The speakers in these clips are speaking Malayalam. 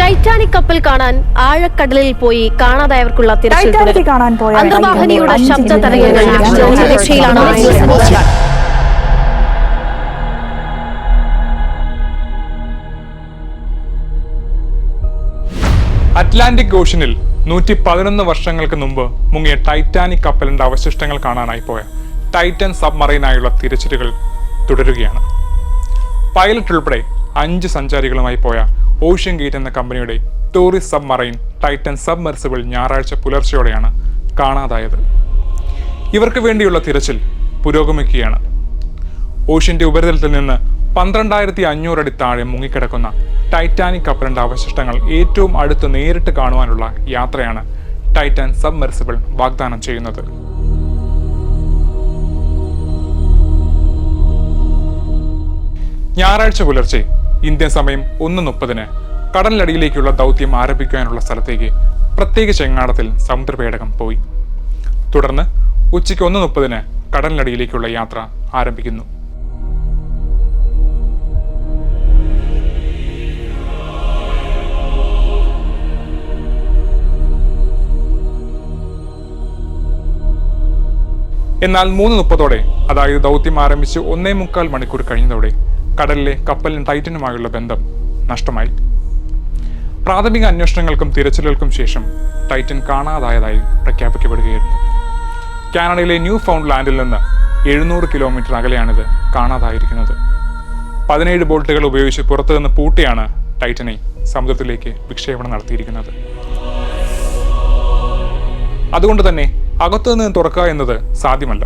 ടൈറ്റാനിക് കപ്പൽ കാണാൻ ആഴക്കടലിൽ പോയി കാണാതായവർക്കുള്ള തിരച്ചിൽ അന്തർവാഹിനിയുടെ ശബ്ദ തരംഗങ്ങൾ രക്ഷയിലാണ്. അറ്റ്ലാന്റിക് ഓഷനിൽ 111 വർഷങ്ങൾക്ക് മുമ്പ് മുങ്ങിയ ടൈറ്റാനിക് കപ്പലിന്റെ അവശിഷ്ടങ്ങൾ കാണാനായി പോയ ടൈറ്റൻ സബ്മറൈനായുള്ള തിരച്ചിലുകൾ തുടരുകയാണ്. പൈലറ്റ് ഉൾപ്പെടെ 5 സഞ്ചാരികളുമായി പോയ ഓഷ്യൻ ഗേറ്റ് എന്ന കമ്പനിയുടെ ടൂറിസ്റ്റ് സബ്മറൈൻ ടൈറ്റൻ സബ്മെർസിബിൾ ഞായറാഴ്ച പുലർച്ചെയോടെയാണ് കാണാതായത്. ഇവർക്ക് വേണ്ടിയുള്ള തിരച്ചിൽ പുരോഗമിക്കുകയാണ്. ഓഷ്യന്റെ ഉപരിതലത്തിൽ നിന്ന് 12,500 അടി താഴെ മുങ്ങിക്കിടക്കുന്ന ടൈറ്റാനിക് കപ്പലിന്റെ അവശിഷ്ടങ്ങൾ ഏറ്റവും അടുത്ത് നേരിട്ട് കാണുവാനുള്ള യാത്രയാണ് ടൈറ്റൻ സബ്മെർസിബിൾ വാഗ്ദാനം ചെയ്യുന്നത്. ഞായറാഴ്ച പുലർച്ചെ ഇന്ത്യൻ സമയം 1:30 കടലിനടിയിലേക്കുള്ള ദൗത്യം ആരംഭിക്കാനുള്ള സ്ഥലത്തേക്ക് പ്രത്യേക ചെങ്ങാടത്തിൽ സമുദ്രപേടകം പോയി. തുടർന്ന് ഉച്ചയ്ക്ക് 1:30 കടലിനടിയിലേക്കുള്ള യാത്ര ആരംഭിക്കുന്നു. എന്നാൽ 3:30 അതായത് ദൗത്യം ആരംഭിച്ച് 1.25 മണിക്കൂർ കഴിഞ്ഞതോടെ കടലിലെ കപ്പലിനും ടൈറ്റനുമായുള്ള ബന്ധം നഷ്ടമായി. പ്രാഥമിക അന്വേഷണങ്ങൾക്കും തിരച്ചിലുകൾക്കും ശേഷം ടൈറ്റൻ കാണാതായതായി പ്രഖ്യാപിക്കപ്പെടുകയായിരുന്നു. കാനഡയിലെ ന്യൂ ഫൗണ്ട് ലാൻഡിൽ നിന്ന് 700 കിലോമീറ്റർ അകലെയാണിത് കാണാതായിരിക്കുന്നത്. 17 ബോട്ടുകൾ ഉപയോഗിച്ച് പുറത്തുനിന്ന് പൂട്ടിയാണ് ടൈറ്റനെ സമുദ്രത്തിലേക്ക് വിക്ഷേപണം നടത്തിയിരിക്കുന്നത്. അതുകൊണ്ട് തന്നെ അകത്തുനിന്ന് തുറക്കുക എന്നത് സാധ്യമല്ല.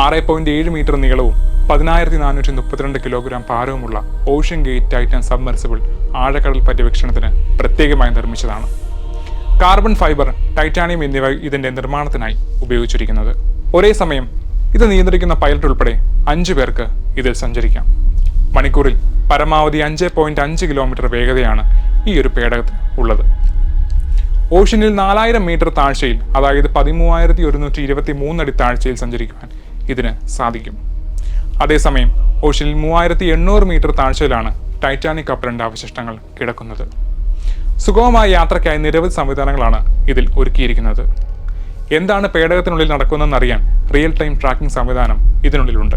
6.7 മീറ്റർ നീളവും 10,432 കിലോഗ്രാം ഭാരവുമുള്ള ഓഷ്യൻ ഗേറ്റ് ടൈറ്റൻ സബ്മെർസിബിൾ ആഴക്കടൽ പര്യവേക്ഷണത്തിന് പ്രത്യേകമായി നിർമ്മിച്ചതാണ്. കാർബൺ ഫൈബർ, ടൈറ്റാനിയം എന്നിവ ഇതിന്റെ നിർമ്മാണത്തിനായി ഉപയോഗിച്ചിരിക്കുന്നത്. ഒരേ സമയം ഇത് നിയന്ത്രിക്കുന്ന പൈലറ്റ് ഉൾപ്പെടെ 5 പേർക്ക് ഇതിൽ സഞ്ചരിക്കാം. മണിക്കൂറിൽ പരമാവധി 5.5 കിലോമീറ്റർ വേഗതയാണ് ഈ ഒരു പേടകത്തിന് ഉള്ളത്. ഓഷ്യനിൽ 4000 മീറ്റർ താഴ്ചയിൽ, അതായത് 13,123 അടി താഴ്ചയിൽ സഞ്ചരിക്കുവാൻ ഇതിന് സാധിക്കും. അതേസമയം ഓഷ്യനിൽ 3800 മീറ്റർ താഴ്ചയിലാണ് ടൈറ്റാനിക് കപ്പലിന്റെ അവശിഷ്ടങ്ങൾ കിടക്കുന്നത്. സുഗമമായ യാത്രയ്ക്കായി നിരവധി സംവിധാനങ്ങളാണ് ഇതിൽ ഒരുക്കിയിരിക്കുന്നത്. എന്താണ് പേടകത്തിനുള്ളിൽ നടക്കുന്നതെന്നറിയാൻ റിയൽ ടൈം ട്രാക്കിംഗ് സംവിധാനം ഇതിനുള്ളിലുണ്ട്.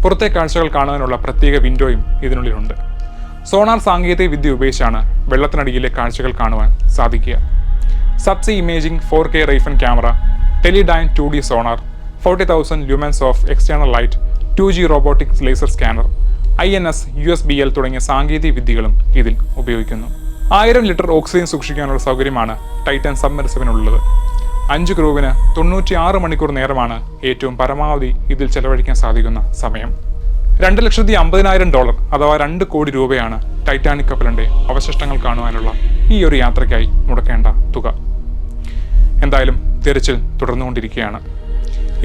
പുറത്തെ കാഴ്ചകൾ കാണാനുള്ള പ്രത്യേക വിൻഡോയും ഇതിനുള്ളിലുണ്ട്. സോണാർ സാങ്കേതിക വിദ്യ ഉപയോഗിച്ചാണ് വെള്ളത്തിനടിയിലെ കാഴ്ചകൾ കാണുവാൻ സാധിക്കുക. Subsea imaging, 4K Rayfin camera, Teledyne 2D sonar, 40,000 lumens of external light, 2G robotics laser scanner, INS, USBL തുടങ്ങിയ സാങ്കേതിക വിദ്യകളും ഇതിൽ ഉപയോഗിക്കുന്നു. 1000 ലിറ്റർ ഓക്സിജൻ സൂക്ഷിക്കാനുള്ള സൗകര്യമാണ് ടൈറ്റൻ സബ്മെർസിബിനുള്ളത്. 5 ക്രൂവിന് 96 മണിക്കൂർ നേരമാണ് ഏറ്റവും പരമാവധി ഇതിൽ ചെലവഴിക്കാൻ സാധിക്കുന്ന സമയം. $250,000 അഥവാ 2 കോടി രൂപയാണ് ടൈറ്റാനിക് കപ്പലിന്റെ അവശിഷ്ടങ്ങൾ കാണുവാനുള്ള ഈ ഒരു യാത്രയ്ക്കായി മുടക്കേണ്ട തുക. എന്തായാലും തിരച്ചിൽ തുടർന്നുകൊണ്ടിരിക്കുകയാണ്.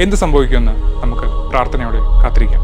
എന്ത് സംഭവിക്കുമെന്ന് നമുക്ക് പ്രാർത്ഥനയോടെ കാത്തിരിക്കാം.